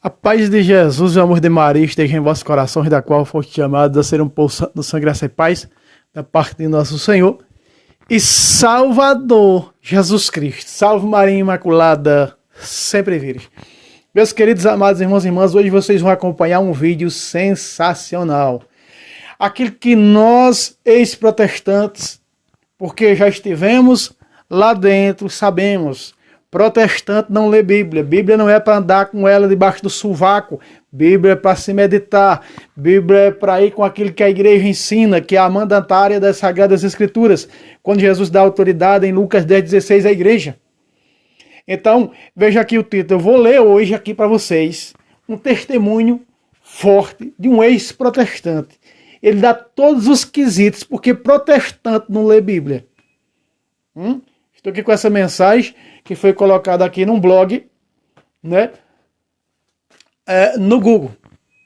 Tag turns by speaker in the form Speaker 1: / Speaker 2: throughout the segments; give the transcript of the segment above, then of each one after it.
Speaker 1: A paz de Jesus e o amor de Maria esteja em vossos corações, da qual foste chamados a ser um povo santo do sangue, graça e paz, da parte de nosso Senhor e Salvador Jesus Cristo. Salve Maria Imaculada, sempre vires. Meus queridos amados irmãos e irmãs, hoje vocês vão acompanhar um vídeo sensacional. Aquilo que nós, ex-protestantes, porque já estivemos lá dentro, sabemos. Protestante não lê Bíblia. Bíblia não é para andar com ela debaixo do sovaco. Bíblia é para se meditar. Bíblia é para ir com aquilo que a igreja ensina, que é a mandatária das Sagradas Escrituras. Quando Jesus dá autoridade em Lucas 10,16 à igreja. Então, veja aqui o título. Eu vou ler hoje aqui para vocês um testemunho forte de um ex-protestante. Ele dá todos os quesitos, porque protestante não lê Bíblia. Estou aqui com essa mensagem que foi colocada aqui num blog, né? No Google.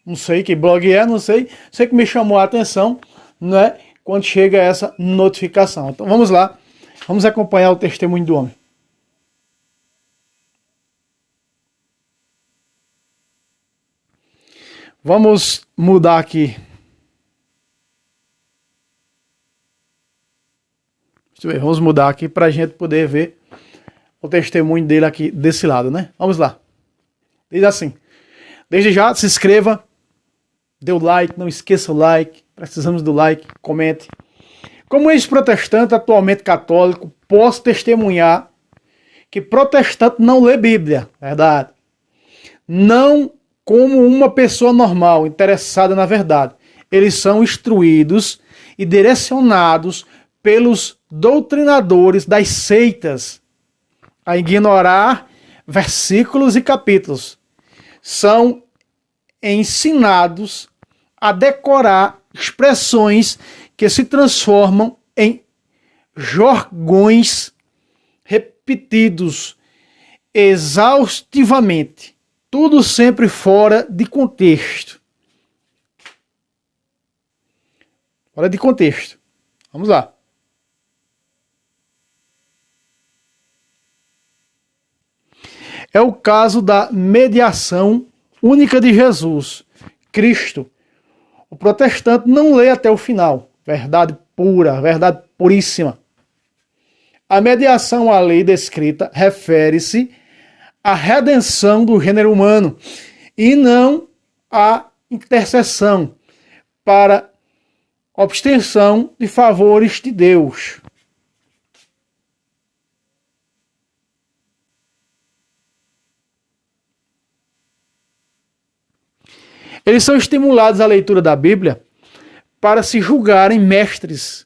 Speaker 1: Não sei que blog é, não sei. Sei que me chamou a atenção, né? Quando chega essa notificação. Então vamos lá. Vamos acompanhar o testemunho do homem. Vamos mudar aqui. Vamos mudar aqui para a gente poder ver o testemunho dele aqui desse lado, né? Vamos lá. Diz assim. Desde já, se inscreva, dê o like, não esqueça o like, precisamos do like, comente. Como ex-protestante, atualmente católico, posso testemunhar que protestante não lê Bíblia, verdade? Não como uma pessoa normal, interessada na verdade. Eles são instruídos e direcionados pelos doutrinadores das seitas a ignorar versículos e capítulos. São ensinados a decorar expressões que se transformam em jargões repetidos exaustivamente, tudo sempre fora de contexto. Fora de contexto. Vamos lá. É o caso da mediação única de Jesus, Cristo. O protestante não lê até o final. Verdade pura, verdade puríssima. A mediação à lei descrita refere-se à redenção do gênero humano e não à intercessão para obtenção de favores de Deus. Eles são estimulados à leitura da Bíblia para se julgarem mestres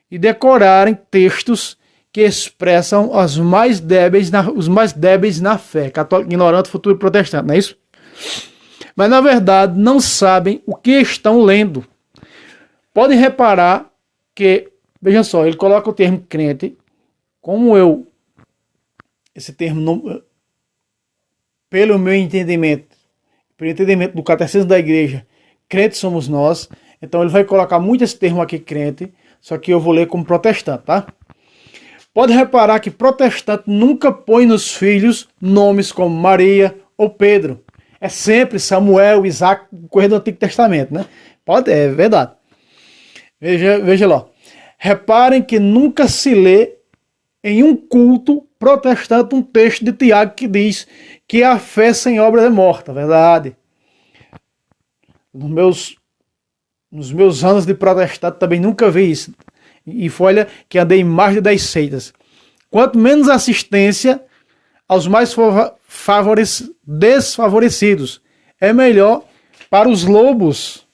Speaker 1: e decorarem textos que expressam os mais débeis na fé. Católico, ignorante, futuro protestante, não é isso? Mas, na verdade, não sabem o que estão lendo. Podem reparar que, veja só, ele coloca o termo crente, esse termo, pelo meu entendimento, pelo entendimento do catecismo da igreja, crentes somos nós. Então ele vai colocar muito esse termo aqui, crente, só que eu vou ler como protestante, tá? Pode reparar que protestante nunca põe nos filhos nomes como Maria ou Pedro. É sempre Samuel, Isaac, coisa do Antigo Testamento, né? É verdade. Veja lá. Reparem que nunca se lê em um culto protestante um texto de Tiago que diz que a fé sem obras é morta, verdade. Nos meus anos de protestante também nunca vi isso. E foi, olha, que andei em mais de 10 seitas. Quanto menos assistência aos mais desfavorecidos, é melhor para os lobos.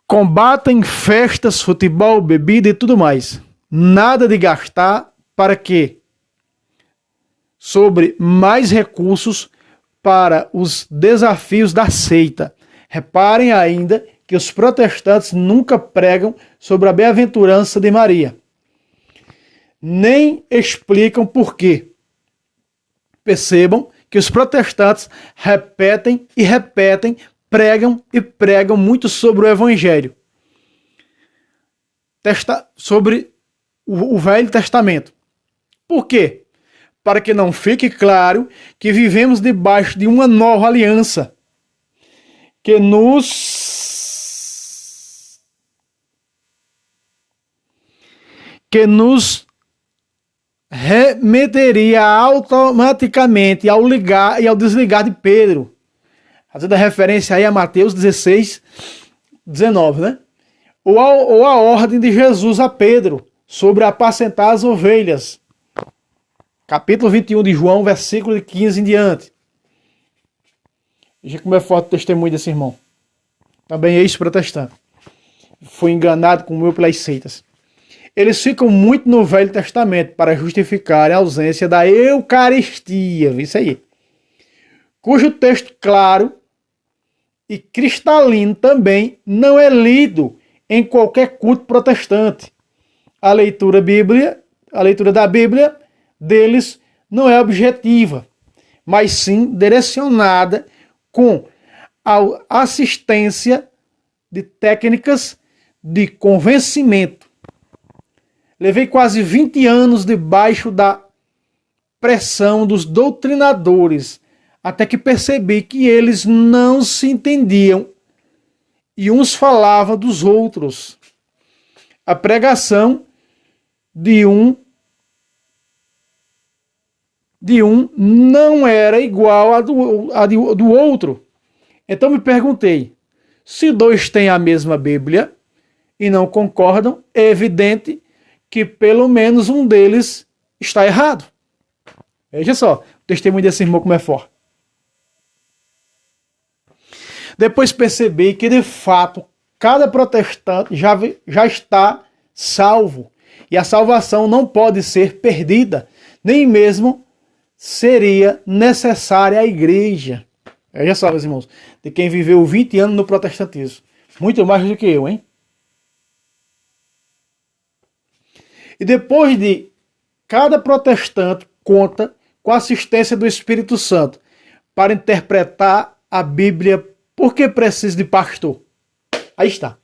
Speaker 1: Combatem festas, futebol, bebida e tudo mais. Nada de gastar para quê? Sobre mais recursos para os desafios da seita. Reparem ainda que os protestantes nunca pregam sobre a bem-aventurança de Maria. Nem explicam por quê. Percebam que os protestantes repetem e repetem, pregam e pregam muito sobre o Evangelho. Sobre o Velho Testamento. Por quê? Para que não fique claro que vivemos debaixo de uma nova aliança que nos remeteria automaticamente ao ligar e ao desligar de Pedro. Fazendo a referência aí a Mateus 16, 19, né? Ou a ordem de Jesus a Pedro sobre apacentar as ovelhas. Capítulo 21 de João, versículo de 15 em diante. Veja como é forte o testemunho desse irmão. Também ex-protestante. Foi enganado com o pelas seitas. Eles ficam muito no Velho Testamento para justificar a ausência da Eucaristia. Isso aí. Cujo texto claro e cristalino também não é lido em qualquer culto protestante. A leitura da Bíblia deles não é objetiva, mas sim direcionada com a assistência de técnicas de convencimento. Levei quase 20 anos debaixo da pressão dos doutrinadores, até que percebi que eles não se entendiam e uns falavam dos outros. A pregação de um não era igual à do outro. Então me perguntei, se dois têm a mesma Bíblia e não concordam, é evidente que pelo menos um deles está errado. Veja só, o testemunho desse irmão como é forte. Depois percebi que, de fato, cada protestante já está salvo. E a salvação não pode ser perdida, nem mesmo seria necessária a igreja. Veja só, meus irmãos, de quem viveu 20 anos no protestantismo. Muito mais do que eu, hein? E depois de cada protestante conta com a assistência do Espírito Santo para interpretar a Bíblia. Por que precisa de pastor? Aí está.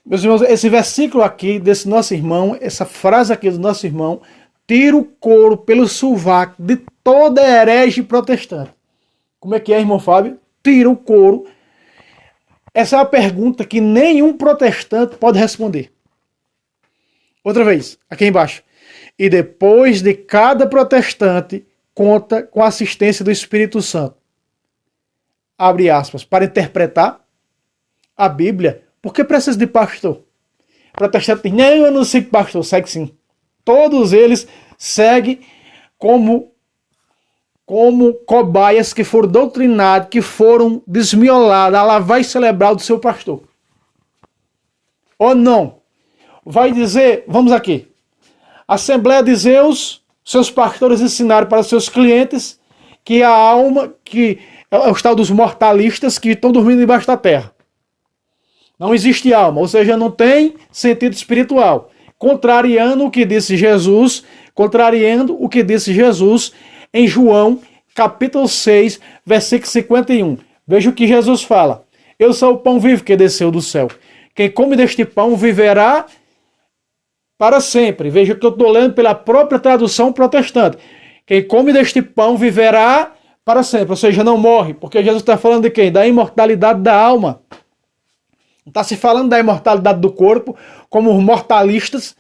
Speaker 1: Meus irmãos, esse versículo aqui desse nosso irmão, essa frase aqui do nosso irmão, tira o couro pelo sovaco de toda herege protestante. Como é que é, irmão Fábio? Tira o couro. Essa é uma pergunta que nenhum protestante pode responder. Outra vez, aqui embaixo. E depois de cada protestante conta com a assistência do Espírito Santo. Abre aspas. Para interpretar a Bíblia. Por que precisa de pastor? O protestante diz, não, eu não sigo pastor. Segue sim. Todos eles seguem como cobaias que foram doutrinados, que foram desmiolados a lavagem cerebral do seu pastor. Ou não? Vai dizer, vamos aqui, a Assembleia de Zeus, seus pastores ensinaram para os seus clientes que a alma, que é o tal dos mortalistas que estão dormindo debaixo da terra. Não existe alma, ou seja, não tem sentido espiritual. Contrariando o que disse Jesus em João, capítulo 6, versículo 51. Veja o que Jesus fala. Eu sou o pão vivo que desceu do céu. Quem come deste pão viverá para sempre. Veja que eu estou lendo pela própria tradução protestante. Quem come deste pão viverá para sempre, ou seja, não morre. Porque Jesus está falando de quem? Da imortalidade da alma. Não está se falando da imortalidade do corpo, como os mortalistas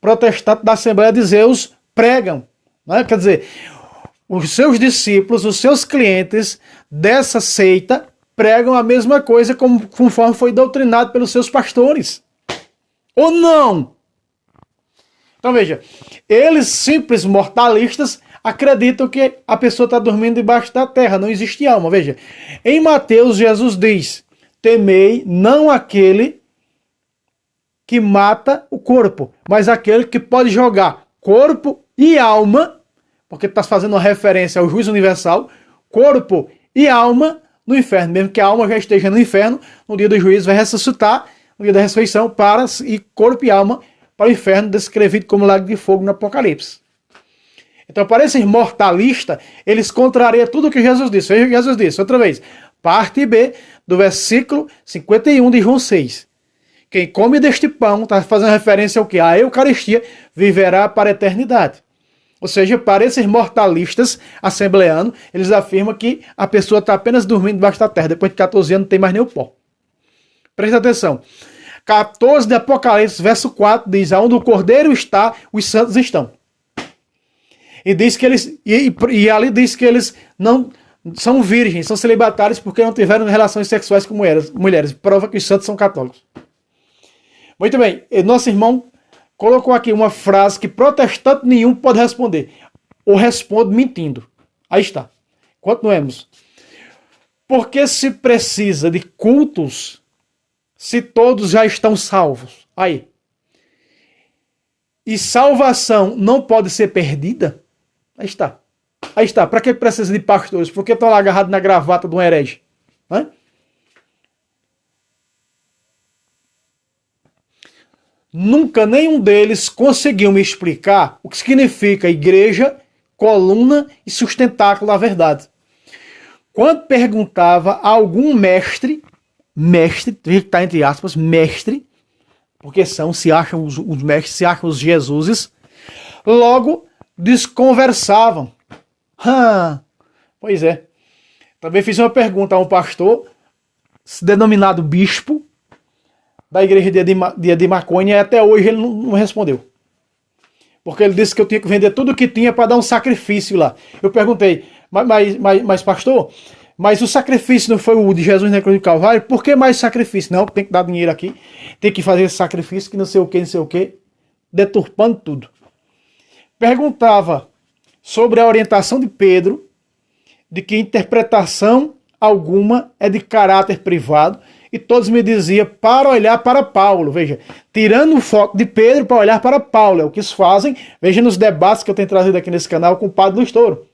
Speaker 1: protestantes da Assembleia de Zeus pregam. Né? Quer dizer, os seus discípulos, os seus clientes dessa seita pregam a mesma coisa conforme foi doutrinado pelos seus pastores. Ou não? Então veja, eles simples mortalistas acreditam que a pessoa está dormindo debaixo da terra, não existe alma. Veja, em Mateus Jesus diz, temei não aquele que mata o corpo, mas aquele que pode jogar corpo e alma, porque está fazendo uma referência ao juízo universal, corpo e alma no inferno, mesmo que a alma já esteja no inferno, no dia do juízo vai ressuscitar, no dia da ressurreição, e corpo e alma para o inferno, descrevido como lago de fogo no Apocalipse. Então, para esses mortalistas, eles contrariam tudo o que Jesus disse. Veja o que Jesus disse, outra vez. Parte B do versículo 51 de João 6. Quem come deste pão, está fazendo referência ao quê? A Eucaristia, viverá para a eternidade. Ou seja, para esses mortalistas assembleanos, eles afirmam que a pessoa está apenas dormindo debaixo da terra. Depois de 14 anos não tem mais nem o pó. Presta atenção. 14 de Apocalipse, verso 4, diz: aonde o Cordeiro está, os santos estão. E diz que eles, e ali diz que eles não são virgens, são celibatários porque não tiveram relações sexuais com mulheres. Prova que os santos são católicos. Muito bem, nosso irmão colocou aqui uma frase que protestante nenhum pode responder. Ou responde mentindo. Aí está. Continuemos. Porque se precisa de cultos se todos já estão salvos? Aí. E salvação não pode ser perdida? Aí está. Aí está. Para que precisa de pastores? Por que estão lá agarrados na gravata de um herege? Hã? Nunca nenhum deles conseguiu me explicar o que significa igreja, coluna e sustentáculo da verdade. Quando perguntava a algum mestre, está entre aspas, mestre, porque se acham os mestres, se acham os Jesuses, logo desconversavam. Pois é. Também fiz uma pergunta a um pastor, denominado bispo, da igreja de Marconi, e até hoje ele não respondeu. Porque ele disse que eu tinha que vender tudo o que tinha para dar um sacrifício lá. Eu perguntei, mas pastor, mas o sacrifício não foi o de Jesus na cruz do Calvário? Por que mais sacrifício? Não, tem que dar dinheiro aqui, tem que fazer esse sacrifício, que não sei o que, deturpando tudo. Perguntava sobre a orientação de Pedro, de que interpretação alguma é de caráter privado, e todos me diziam para olhar para Paulo. Veja, tirando o foco de Pedro para olhar para Paulo. É o que eles fazem. Veja nos debates que eu tenho trazido aqui nesse canal com o Padre Luiz Toro.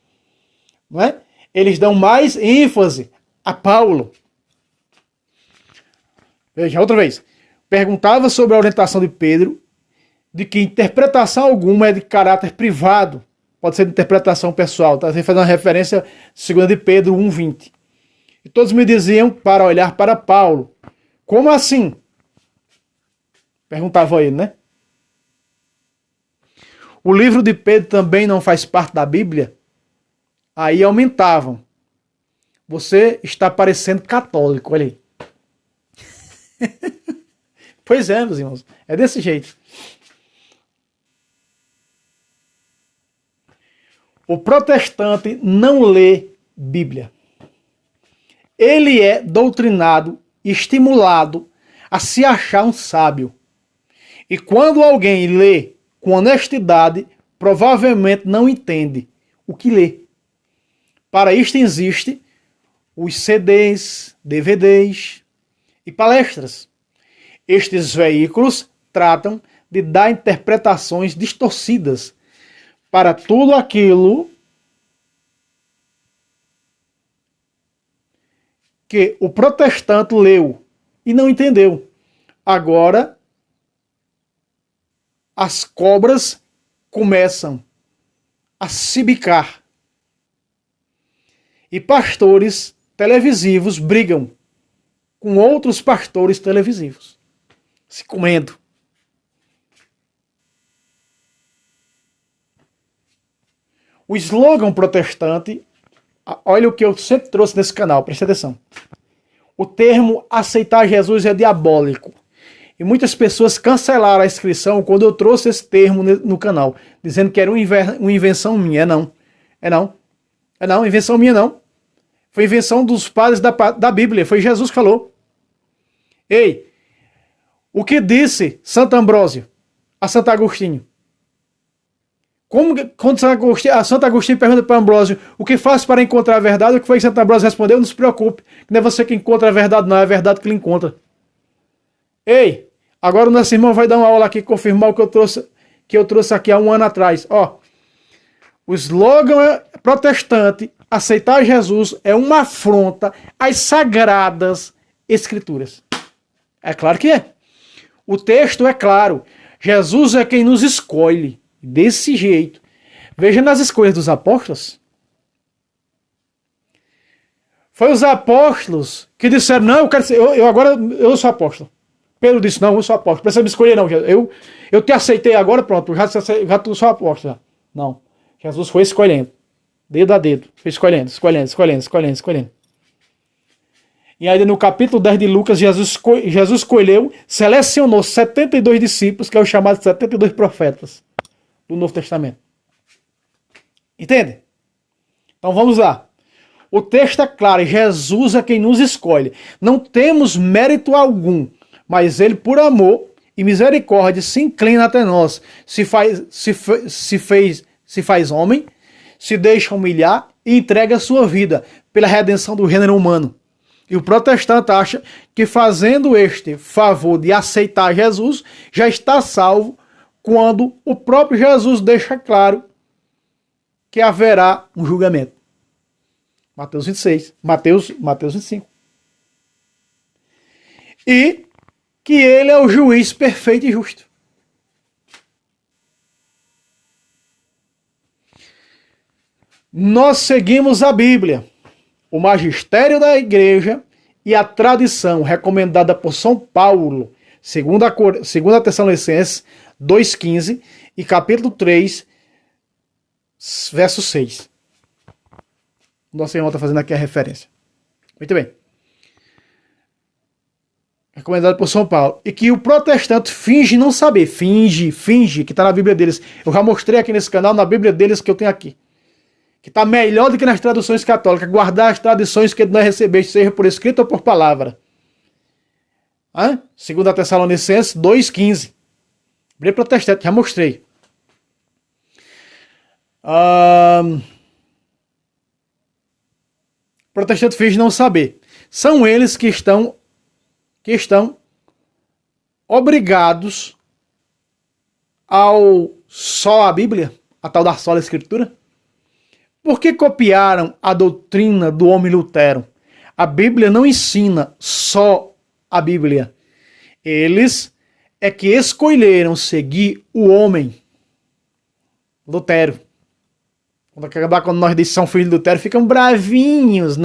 Speaker 1: Não é? Eles dão mais ênfase a Paulo. Veja, outra vez. Perguntava sobre a orientação de Pedro, de que interpretação alguma é de caráter privado. Pode ser de interpretação pessoal. Tá? Você faz uma referência segunda de Pedro 1:20. E todos me diziam para olhar para Paulo. Como assim? Perguntava ele, né? O livro de Pedro também não faz parte da Bíblia? Aí aumentavam. Você está parecendo católico, olha aí. Pois é, meus irmãos. É desse jeito. O protestante não lê Bíblia. Ele é doutrinado, estimulado a se achar um sábio. E quando alguém lê com honestidade, provavelmente não entende o que lê. Para isto existe os CDs, DVDs e palestras. Estes veículos tratam de dar interpretações distorcidas para tudo aquilo que o protestante leu e não entendeu. Agora, as cobras começam a se bicar. E pastores televisivos brigam com outros pastores televisivos, se comendo. O slogan protestante, olha o que eu sempre trouxe nesse canal, preste atenção. O termo aceitar Jesus é diabólico. E muitas pessoas cancelaram a inscrição quando eu trouxe esse termo no canal, dizendo que era uma invenção minha. É não, invenção minha não. Foi invenção dos padres da Bíblia, foi Jesus que falou. Ei, o que disse Santo Ambrósio a Santo Agostinho? Quando Santo Agostinho pergunta para Ambrósio o que faz para encontrar a verdade, o que foi que Santo Ambrósio respondeu? Não se preocupe, não é você que encontra a verdade, não, é a verdade que ele encontra. Ei, agora o nosso irmão vai dar uma aula aqui, confirmar o que eu trouxe aqui há um ano atrás. Ó, o slogan protestante, aceitar Jesus, é uma afronta às sagradas escrituras. É claro que é. O texto é claro. Jesus é quem nos escolhe. Desse jeito. Veja nas escolhas dos apóstolos. Foi os apóstolos que disseram, não, eu quero ser, agora eu sou apóstolo. Pedro disse, não, eu sou apóstolo, precisa me escolher não, eu te aceitei agora, pronto, já tu sou apóstolo. Não, Jesus foi escolhendo, dedo a dedo, foi escolhendo. E ainda no capítulo 10 de Lucas, Jesus escolheu, selecionou 72 discípulos, que é o chamado de 72 profetas do Novo Testamento. Entende? Então vamos lá. O texto é claro, Jesus é quem nos escolhe. Não temos mérito algum, mas ele, por amor e misericórdia, se inclina até nós, se faz homem, se deixa humilhar e entrega a sua vida pela redenção do gênero humano. E o protestante acha que fazendo este favor de aceitar Jesus, já está salvo, quando o próprio Jesus deixa claro que haverá um julgamento. Mateus 26, Mateus 25. E que ele é o juiz perfeito e justo. Nós seguimos a Bíblia, o magistério da igreja e a tradição recomendada por São Paulo, segundo a Tessalonicenses 2,15 e capítulo 3, verso 6. Nosso irmão está fazendo aqui a referência. Muito bem. Recomendado por São Paulo. E que o protestante finge não saber. Finge, que está na Bíblia deles. Eu já mostrei aqui nesse canal, na Bíblia deles que eu tenho aqui. Que está melhor do que nas traduções católicas. Guardar as tradições que nós recebeste, seja por escrito ou por palavra. Segundo a Tessalonicenses 2,15. Bíblia protestante, já mostrei. Protestante finge não saber. São eles que estão obrigados ao só a Bíblia, a tal da sola Escritura. Por que copiaram a doutrina do homem Lutero? A Bíblia não ensina só a Bíblia. Eles é que escolheram seguir o homem Lutero. Quando nós dizemos são filhos de Lutero, ficam bravinhos.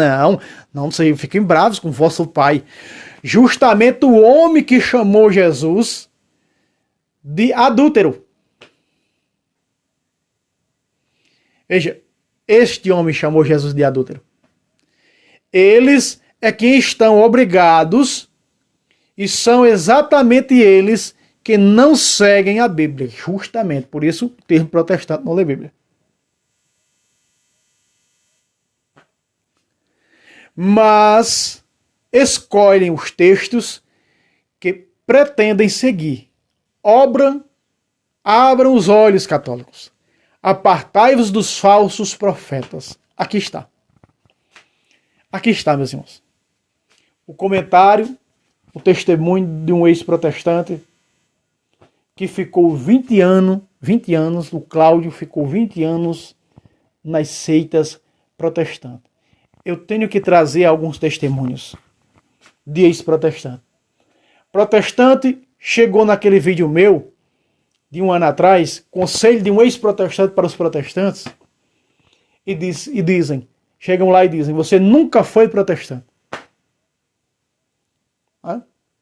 Speaker 1: Não sei, fiquem bravos com vosso pai. Justamente o homem que chamou Jesus de adúltero. Veja, este homem chamou Jesus de adúltero. Eles é que estão obrigados, e são exatamente eles que não seguem a Bíblia. Justamente, por isso o termo protestante não lê Bíblia. Mas escolhem os textos que pretendem seguir. Abram os olhos, católicos. Apartai-vos dos falsos profetas. Aqui está. Aqui está, meus irmãos. O comentário, o testemunho de um ex-protestante que ficou 20 anos, o Cláudio ficou 20 anos nas seitas protestantes. Eu tenho que trazer alguns testemunhos de ex-protestante. Protestante chegou naquele vídeo meu, de um ano atrás, conselho de um ex-protestante para os protestantes, chegam lá e dizem, você nunca foi protestante.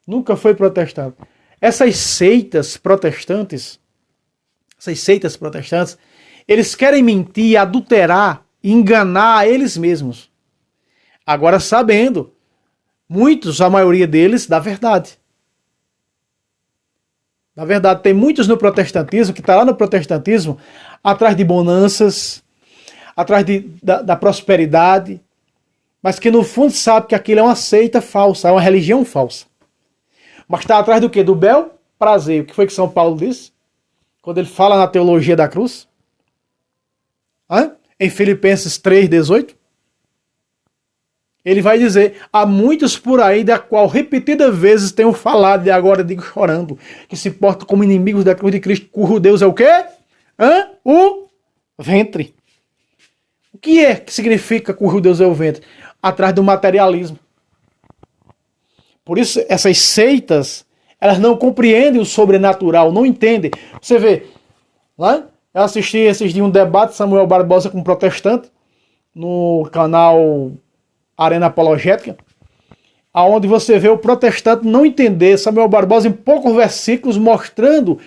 Speaker 1: Nunca foi protestante. Essas seitas protestantes, eles querem mentir, adulterar, enganar eles mesmos. Agora sabendo, muitos, a maioria deles, da verdade. Na verdade, tem muitos no protestantismo, que está lá no protestantismo, atrás de bonanças, atrás da prosperidade, mas que no fundo sabe que aquilo é uma seita falsa, é uma religião falsa. Mas está atrás do quê? Do bel prazer. O que foi que São Paulo disse? Quando ele fala na teologia da cruz? Em Filipenses 3,18? Ele vai dizer, há muitos por aí da qual repetidas vezes tenho falado e agora digo chorando, que se portam como inimigos da cruz de Cristo, cujo Deus é o quê? O ventre. O que é que significa cujo Deus é o ventre? Atrás do materialismo. Por isso, essas seitas, elas não compreendem o sobrenatural, não entendem. Você vê, eu assisti esses dias um debate de Samuel Barbosa com um protestante, no canal Arena Apologética, aonde você vê o protestante não entender Samuel Barbosa em poucos versículos mostrando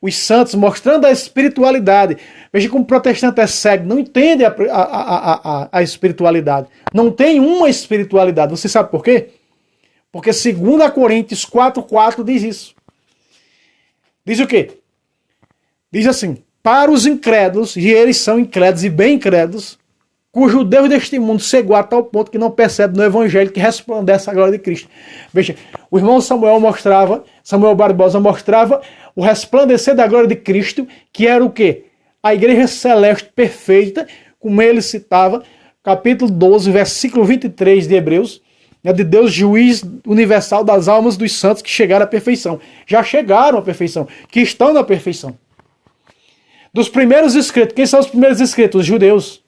Speaker 1: os santos, mostrando a espiritualidade. Veja como o protestante é cego, não entende a espiritualidade. Não tem uma espiritualidade. Você sabe por quê? Porque 2 Coríntios 4,4 diz isso. Diz o quê? Diz assim: para os incrédulos, e eles são incrédulos e bem incrédulos, cujo Deus deste mundo cegou a tal ponto que não percebe no evangelho que resplandece a glória de Cristo. Veja, o irmão Samuel Barbosa mostrava o resplandecer da glória de Cristo, que era o quê? A igreja celeste perfeita, como ele citava, capítulo 12, versículo 23 de Hebreus, de Deus, juiz universal das almas dos santos que chegaram à perfeição. Já chegaram à perfeição, que estão na perfeição. Dos primeiros escritos, quem são os primeiros escritos? Os judeus.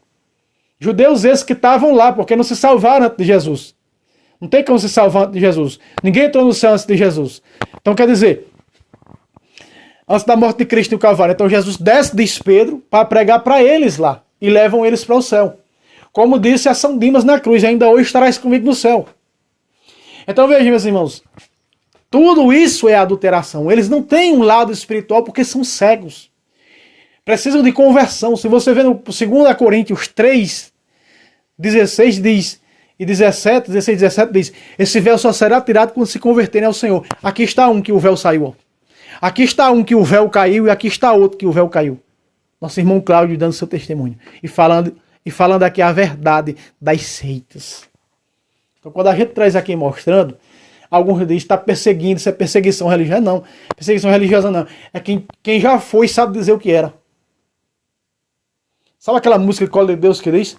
Speaker 1: Judeus esses que estavam lá, porque não se salvaram antes de Jesus. Não tem como se salvar antes de Jesus. Ninguém entrou no céu antes de Jesus. Então quer dizer, antes da morte de Cristo no Calvário, então Jesus desce, diz Pedro, para pregar para eles lá. E levam eles para o céu. Como disse a São Dimas na cruz, ainda hoje estarás comigo no céu. Então veja, meus irmãos, tudo isso é adulteração. Eles não têm um lado espiritual porque são cegos. Precisam de conversão. Se você vê no 2 Coríntios 3, 16 diz, e 17 diz, esse véu só será tirado quando se converterem ao Senhor. Aqui está um que o véu saiu. Ó. Aqui está um que o véu caiu e aqui está outro que o véu caiu. Nosso irmão Cláudio dando seu testemunho. E falando aqui a verdade das seitas. Então quando a gente traz aqui mostrando, alguns dizem que está perseguindo, isso é perseguição religiosa. Não, perseguição religiosa não. É quem já foi sabe dizer o que era. Sabe aquela música Colo de Deus que diz?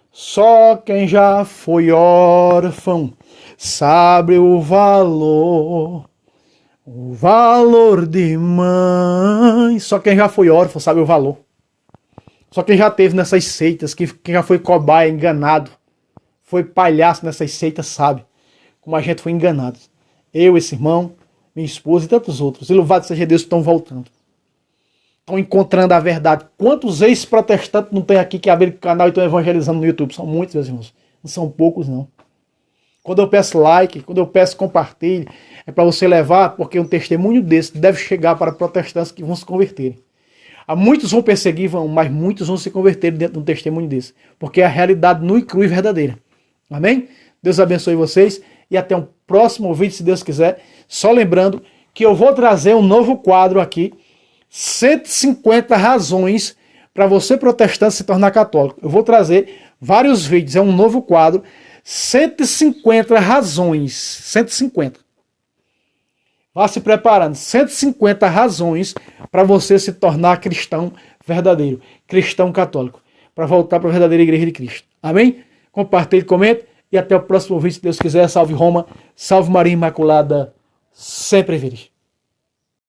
Speaker 1: Só quem já foi órfão sabe o valor de mãe. Só quem já foi órfão sabe o valor. Só quem já teve nessas seitas, quem já foi cobaia, enganado, foi palhaço nessas seitas, sabe como a gente foi enganado. Eu, esse irmão, minha esposa e tantos outros. E louvado seja Deus que estão voltando. Estão encontrando a verdade. Quantos ex-protestantes não tem aqui que abrem canal e estão evangelizando no YouTube? São muitos, meus irmãos. Não são poucos, não. Quando eu peço like, quando eu peço compartilhe, é para você levar, porque um testemunho desse deve chegar para protestantes que vão se converterem. Há muitos vão perseguir, mas muitos vão se converter dentro de um testemunho desse. Porque é a realidade nua e crua e verdadeira. Amém? Deus abençoe vocês e até um próximo vídeo, se Deus quiser. Só lembrando que eu vou trazer um novo quadro aqui, 150 razões para você protestante se tornar católico. Eu vou trazer vários vídeos, é um novo quadro, 150 razões, 150. Vá se preparando, 150 razões para você se tornar cristão verdadeiro, cristão católico, para voltar para a verdadeira igreja de Cristo. Amém? Compartilhe, comente e até o próximo vídeo, se Deus quiser. Salve Roma, salve Maria Imaculada, sempre virgem.